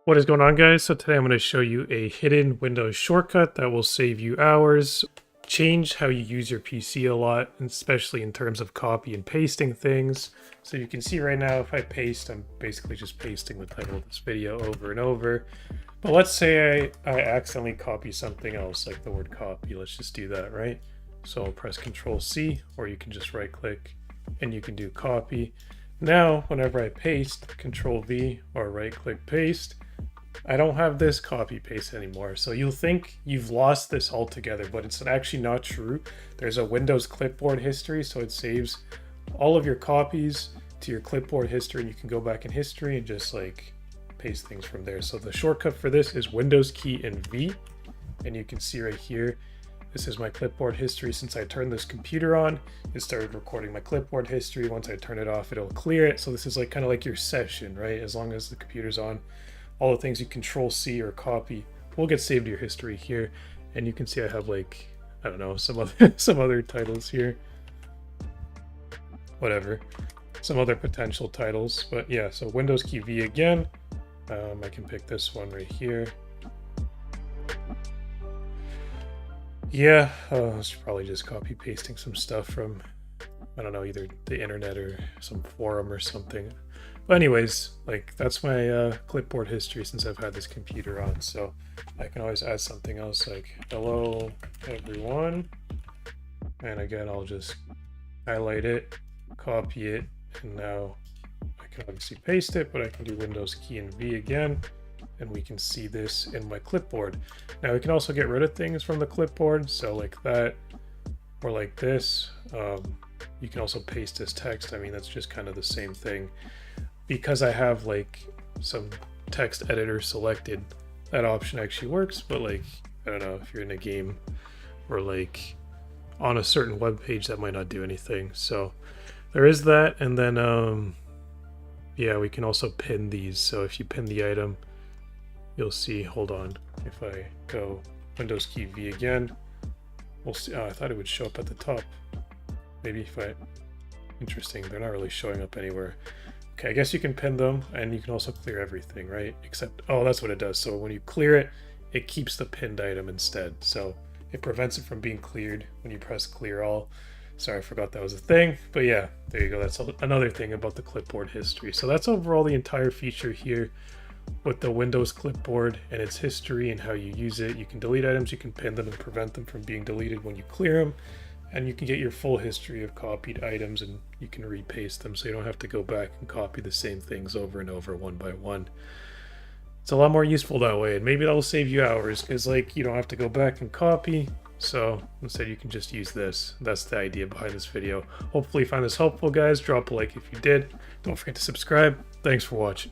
What is going on, guys? So today I'm going to show you a hidden Windows shortcut that will save you hours, change how you use your PC a lot, especially in terms of copy and pasting things. So you can see right now if I paste, I'm basically just pasting the title of this video over and over. But let's say I accidentally copy something else, like the word copy. Let's just do that, right? So I'll press Control C, or you can just right click and you can do copy. Now, whenever I paste, Control V or right click paste, I don't have this copy paste anymore. So you'll think you've lost this altogether, but it's actually not true. There's a Windows clipboard history, so it saves all of your copies to your clipboard history, and you can go back in history and just like paste things from there. So the shortcut for this is Windows key and V, and you can see right here, this is my clipboard history. Since I turned this computer on, it started recording my clipboard history. Once I turn it off, it'll clear it. So this is like kind of like your session, right? As long as the computer's on, all the things you Control C or copy will get saved to your history here. And you can see I have like, I don't know, some other titles here. Whatever. Some other potential titles. But yeah, so Windows key V again. I can pick this one right here. Yeah, it's probably just copy pasting some stuff from, I don't know, either the internet or some forum or something. But anyways, like that's my clipboard history since I've had this computer on. So I can always add something else like hello everyone. And again, I'll just highlight it, copy it, and now I can obviously paste it, but I can do Windows key and V again. And we can see this in my clipboard. Now we can also get rid of things from the clipboard, so like that or like this. You can also paste this text. I mean, that's just kind of the same thing. Because I have like some text editor selected, that option actually works, but like, I don't know, if you're in a game or like on a certain web page, that might not do anything. So there is that. And then yeah, we can also pin these. So if you pin the item, you'll see, hold on, if I go Windows key V again, we'll see. Oh, I thought it would show up at the top. Maybe if I, interesting, they're not really showing up anywhere. Okay, I guess you can pin them, and you can also clear everything, right? Except, oh, that's what it does. So when you clear it, it keeps the pinned item instead. So it prevents it from being cleared when you press clear all. Sorry, I forgot that was a thing. But yeah, there you go. That's another thing about the clipboard history. So that's overall the entire feature here with the Windows clipboard and its history and how you use it. You can delete items, you can pin them and prevent them from being deleted when you clear them, and you can get your full history of copied items and you can repaste them so you don't have to go back and copy the same things over and over one by one. It's a lot more useful that way, and maybe that'll save you hours because like you don't have to go back and copy, so instead you can just use this. That's the idea behind this video. Hopefully you find this helpful, guys. Drop a like if you did. Don't forget to subscribe. Thanks for watching.